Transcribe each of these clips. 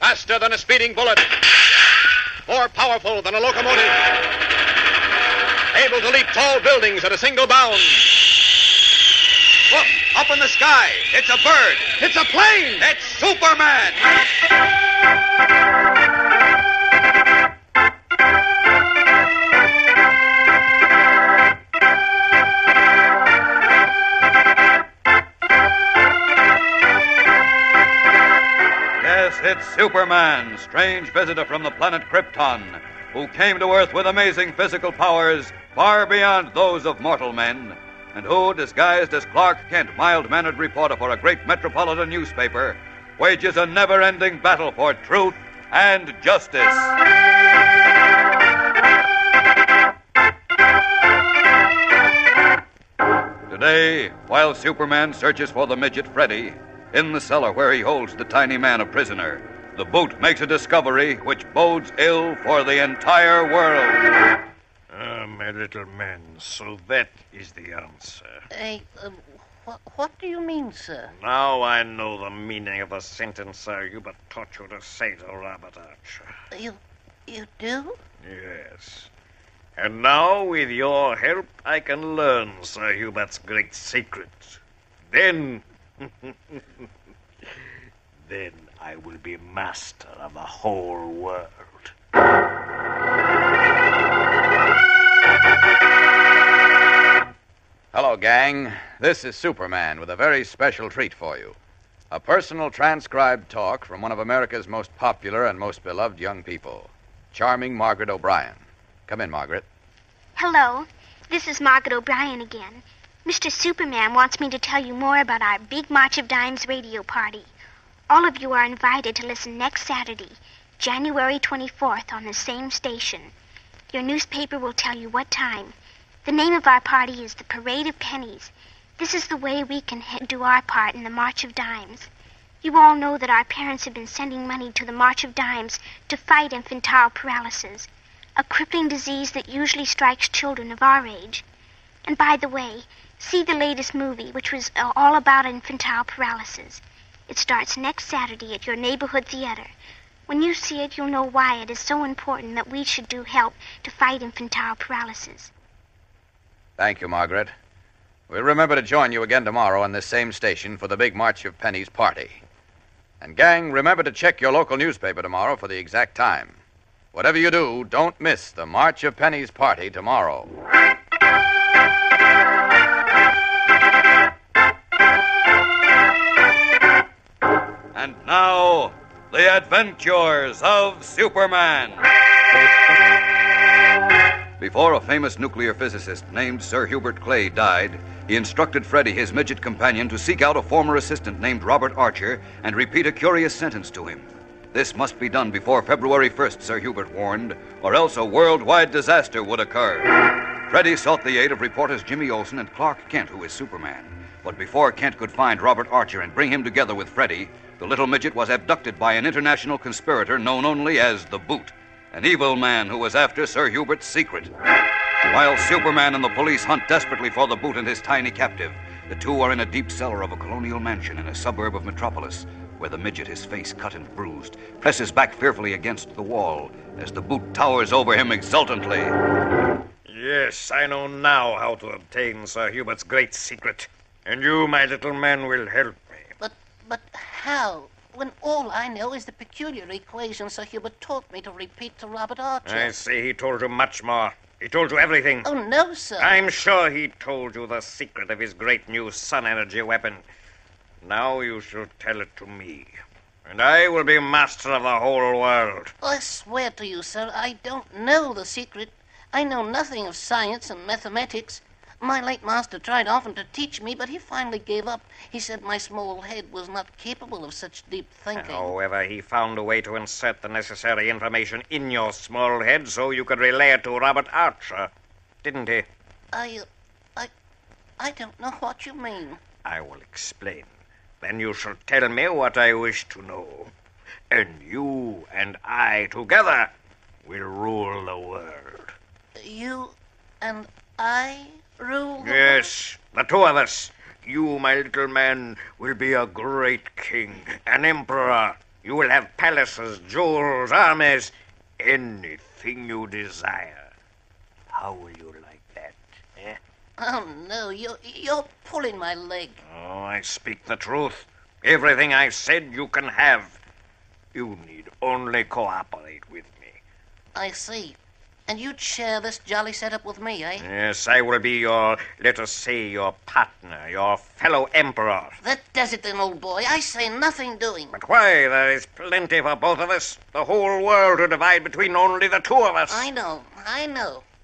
Faster than a speeding bullet. More powerful than a locomotive. Able to leap tall buildings at a single bound. Look, up in the sky. It's a bird. It's a plane. It's Superman. Yes, it's Superman, strange visitor from the planet Krypton, who came to Earth with amazing physical powers far beyond those of mortal men, and who, disguised as Clark Kent, mild-mannered reporter for a great metropolitan newspaper, wages a never-ending battle for truth and justice. Today, while Superman searches for the midget Freddy, in the cellar where he holds the tiny man a prisoner, the Boot makes a discovery which bodes ill for the entire world. My little man, so that is the answer. What do you mean, sir? Now I know the meaning of the sentence Sir Hubert taught you to say to Robert Archer. You do? Yes. And now, with your help, I can learn Sir Hubert's great secret. Then I will be master of the whole world. Hello, gang. This is Superman with a very special treat for you. A personal transcribed talk from one of America's most popular and most beloved young people, charming Margaret O'Brien. Come in, Margaret. Hello. This is Margaret O'Brien again. Mr. Superman wants me to tell you more about our big March of Dimes radio party. All of you are invited to listen next Saturday, January 24th, on the same station. Your newspaper will tell you what time. The name of our party is the Parade of Pennies. This is the way we can do our part in the March of Dimes. You all know that our parents have been sending money to the March of Dimes to fight infantile paralysis, a crippling disease that usually strikes children of our age. And by the way, see the latest movie, which was all about infantile paralysis. It starts next Saturday at your neighborhood theater. When you see it, you'll know why it is so important that we should do help to fight infantile paralysis. Thank you, Margaret. We'll remember to join you again tomorrow on this same station for the big March of Pennies party. And, gang, remember to check your local newspaper tomorrow for the exact time. Whatever you do, don't miss the March of Pennies party tomorrow. And now, the adventures of Superman. Before a famous nuclear physicist named Sir Hubert Clay died, he instructed Freddy, his midget companion, to seek out a former assistant named Robert Archer and repeat a curious sentence to him. This must be done before February 1st, Sir Hubert warned, or else a worldwide disaster would occur. Freddy sought the aid of reporters Jimmy Olsen and Clark Kent, who is Superman. But before Kent could find Robert Archer and bring him together with Freddy, the little midget was abducted by an international conspirator known only as the Boot, an evil man who was after Sir Hubert's secret. While Superman and the police hunt desperately for the Boot and his tiny captive, the two are in a deep cellar of a colonial mansion in a suburb of Metropolis, where the midget, his face cut and bruised, presses back fearfully against the wall as the Boot towers over him exultantly. Yes, I know now how to obtain Sir Hubert's great secret. And you, my little man, will help me. But how? When all I know is the peculiar equation Sir Hubert taught me to repeat to Robert Archer. I see he told you much more. He told you everything. Oh, no, sir. I'm sure he told you the secret of his great new sun energy weapon. Now you shall tell it to me, and I will be master of the whole world. I swear to you, sir, I don't know the secret. I know nothing of science and mathematics. My late master tried often to teach me, but he finally gave up. He said my small head was not capable of such deep thinking. However, he found a way to insert the necessary information in your small head so you could relay it to Robert Archer, didn't he? I don't know what you mean. I will explain. Then you shall tell me what I wish to know. And you and I together will rule the world. You and I rule the Yes, the two of us. You, my little man, will be a great king, an emperor. You will have palaces, jewels, armies, anything you desire. How will you like that, eh? Oh, no, you're pulling my leg. Oh, I speak the truth. Everything I said you can have. You need only cooperate with me. I see. And you'd share this jolly setup with me, eh? Yes, I will be your, let us say, your partner, your fellow emperor. That does it then, old boy. I say nothing doing. But why? There is plenty for both of us. The whole world to divide between only the two of us. I know.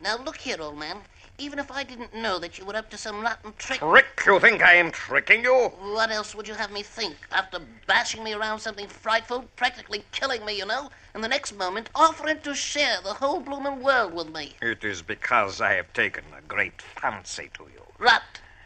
Now look here, old man. Even if I didn't know that you were up to some rotten trick... Trick? You think I am tricking you? What else would you have me think? After bashing me around something frightful, practically killing me, and the next moment offering to share the whole bloomin' world with me. It is because I have taken a great fancy to you.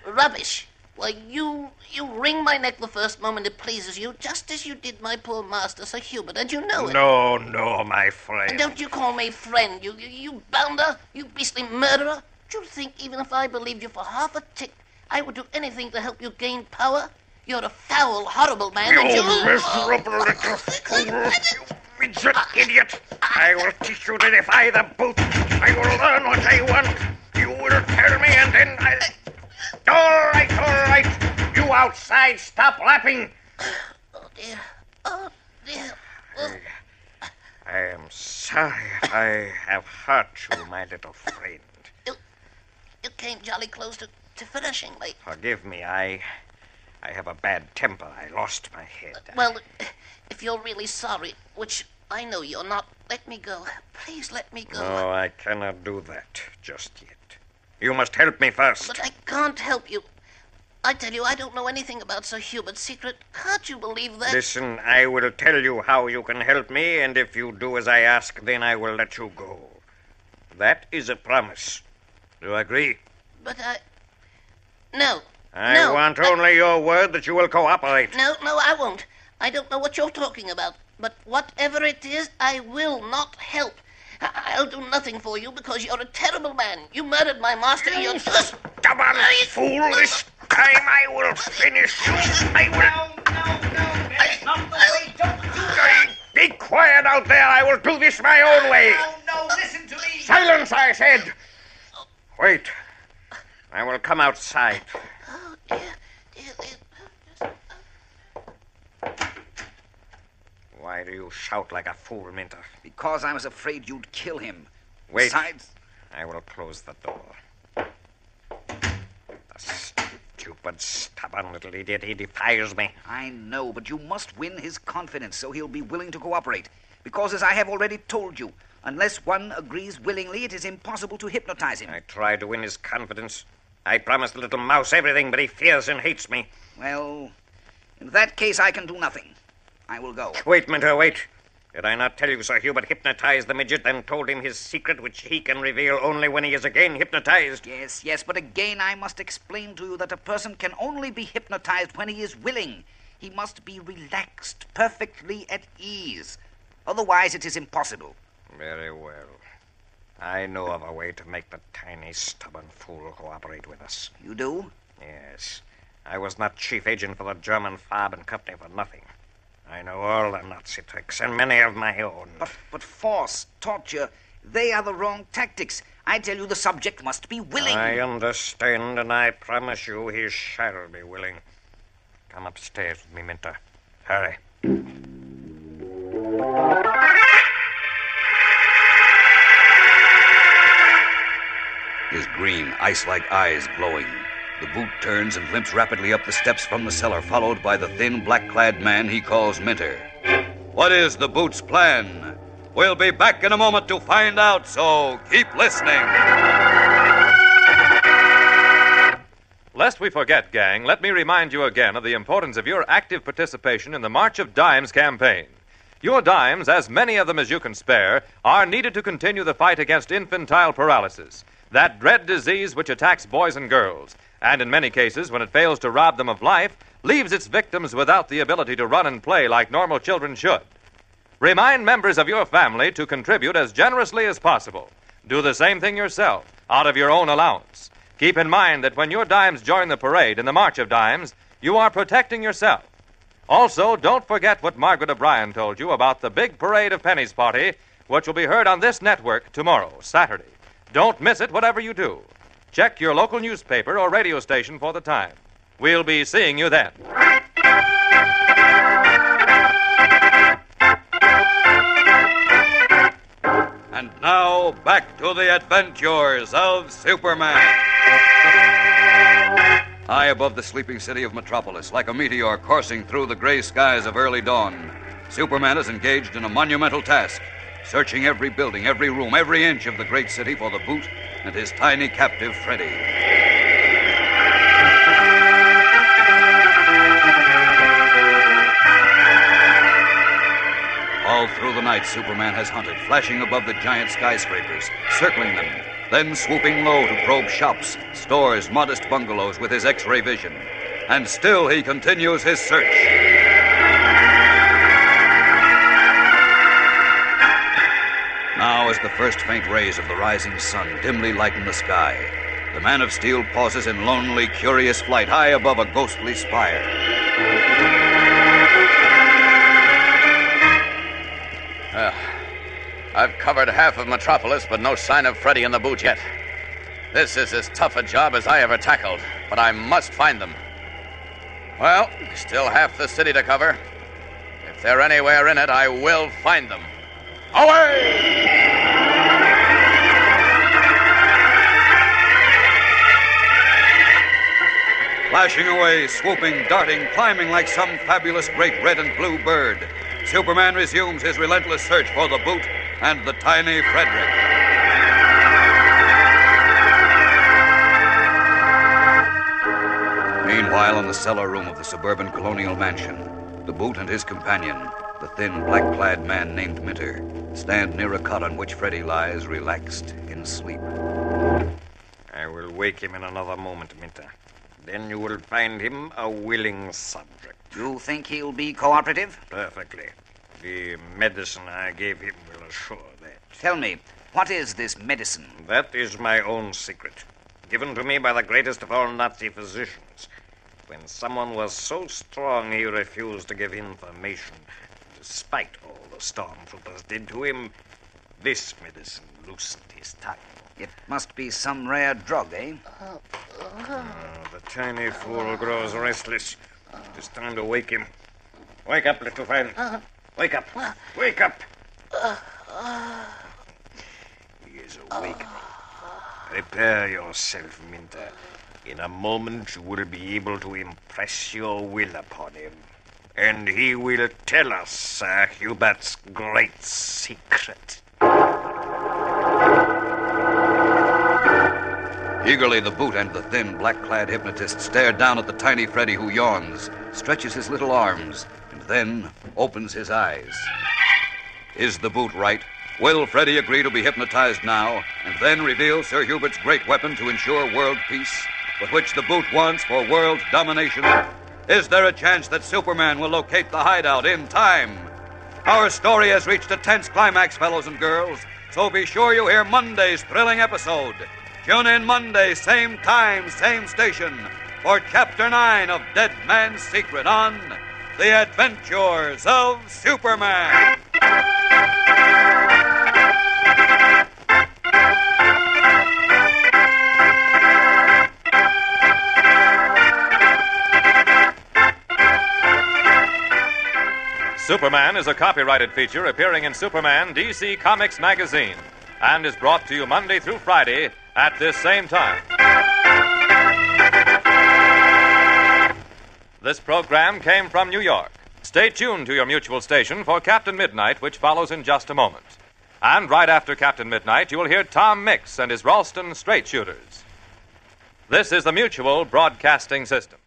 Rubbish. Why, you wring my neck the first moment it pleases you, just as you did my poor master, Sir Hubert, and you know it. No, my friend. And don't you call me friend, you bounder, you beastly murderer. Do you think even if I believed you for half a tick, I would do anything to help you gain power? You're a foul, horrible man. You and miserable little fool. You midget idiot. I will teach you to defy the boot. I will learn what I want. You will tell me and then I'll... All right. You outside, stop laughing. Oh, dear. I am sorry I have hurt you, my little friend. You came jolly close to finishing me. Forgive me, I have a bad temper. I lost my head. Well, if you're really sorry, which I know you're not, let me go. Please let me go. No, I cannot do that just yet. You must help me first. But I can't help you. I tell you, I don't know anything about Sir Hubert's secret. Can't you believe that? Listen, I will tell you how you can help me, and if you do as I ask, then I will let you go. That is a promise. Do you agree? But No. I want only your word that you will cooperate. No, I won't. I don't know what you're talking about. But whatever it is, I will not help. I'll do nothing for you because you're a terrible man. You murdered my master. You stubborn fool. This time I will finish you. I will... No. That's not the way. Don't do that. Be quiet out there. I will do this my own way. No, listen to me. Silence, I said. Wait. I will come outside. Oh, dear. Why do you shout like a fool, Minter? Because I was afraid you'd kill him. Wait. Besides... I will close the door. The stupid, stubborn little idiot. He defies me. I know, but you must win his confidence so he'll be willing to cooperate. Because, as I have already told you, unless one agrees willingly, it is impossible to hypnotize him. I tried to win his confidence. I promised the little mouse everything, but he fears and hates me. Well, in that case, I can do nothing. I will go. Wait, Minter, wait. Did I not tell you Sir Hubert hypnotized the midget and told him his secret, which he can reveal only when he is again hypnotized? Yes, but again I must explain to you that a person can only be hypnotized when he is willing. He must be relaxed, perfectly at ease. Otherwise, it is impossible. Very well. I know of a way to make the tiny, stubborn fool cooperate with us. You do? Yes. I was not chief agent for the German Farben Company for nothing. I know all the Nazi tricks, and many of my own. But force, torture, they are the wrong tactics. I tell you the subject must be willing. I understand, and I promise you he shall be willing. Come upstairs with me, Minter. Hurry. His green, ice-like eyes glowing. The boot turns and limps rapidly up the steps from the cellar, followed by the thin, black-clad man he calls Minter. What is the boot's plan? We'll be back in a moment to find out, so keep listening. Lest we forget, gang, let me remind you again of the importance of your active participation in the March of Dimes campaign. Your dimes, as many of them as you can spare, are needed to continue the fight against infantile paralysis, that dread disease which attacks boys and girls, and in many cases, when it fails to rob them of life, leaves its victims without the ability to run and play like normal children should. Remind members of your family to contribute as generously as possible. Do the same thing yourself, out of your own allowance. Keep in mind that when your dimes join the parade in the March of Dimes, you are protecting yourself. Also, don't forget what Margaret O'Brien told you about the big parade of Penny's party, which will be heard on this network tomorrow, Saturday. Don't miss it, whatever you do. Check your local newspaper or radio station for the time. We'll be seeing you then. And now, back to the adventures of Superman. High above the sleeping city of Metropolis, like a meteor coursing through the gray skies of early dawn, Superman is engaged in a monumental task, searching every building, every room, every inch of the great city for the Boot and his tiny captive, Freddy. All through the night, Superman has hunted, flashing above the giant skyscrapers, circling them, then swooping low to probe shops, stores, modest bungalows with his X-ray vision. And still he continues his search. Now, as the first faint rays of the rising sun dimly lighten the sky, the Man of Steel pauses in lonely, curious flight high above a ghostly spire. I've covered half of Metropolis, but no sign of Freddy and the Boot yet. This is as tough a job as I ever tackled, but I must find them. Well, still half the city to cover. If they're anywhere in it, I will find them. Away! Flashing away, swooping, darting, climbing like some fabulous great red and blue bird, Superman resumes his relentless search for the Boot and the tiny Frederick. Meanwhile, in the cellar room of the suburban colonial mansion, the Boot and his companion, the thin, black-clad man named Minter, stand near a cot on which Freddy lies, relaxed in sleep. I will wake him in another moment, Minter. Then you will find him a willing subject. You think he'll be cooperative? Perfectly. The medicine I gave him will assure that. Tell me, what is this medicine? That is my own secret, given to me by the greatest of all Nazi physicians. When someone was so strong he refused to give information, despite all the stormtroopers did to him, this medicine loosened his tongue. It must be some rare drug, eh? The tiny fool grows restless. It is time to wake him. Wake up, little friend. Wake up. Wake up. He is awake. Prepare yourself, Minter. In a moment you will be able to impress your will upon him. And he will tell us Sir Hubert's great secret. Eagerly, the Boot and the thin, black-clad hypnotist stare down at the tiny Freddy, who yawns, stretches his little arms, and then opens his eyes. Is the Boot right? Will Freddy agree to be hypnotized now, and then reveal Sir Hubert's great weapon to ensure world peace, with which the Boot wants for world domination? Is there a chance that Superman will locate the hideout in time? Our story has reached a tense climax, fellows and girls, so be sure you hear Monday's thrilling episode. Tune in Monday, same time, same station, for Chapter 9 of Dead Man's Secret on The Adventures of Superman. Superman is a copyrighted feature appearing in Superman DC Comics magazine and is brought to you Monday through Friday at this same time. This program came from New York. Stay tuned to your mutual station for Captain Midnight, which follows in just a moment. And right after Captain Midnight, you will hear Tom Mix and his Ralston Straight Shooters. This is the Mutual Broadcasting System.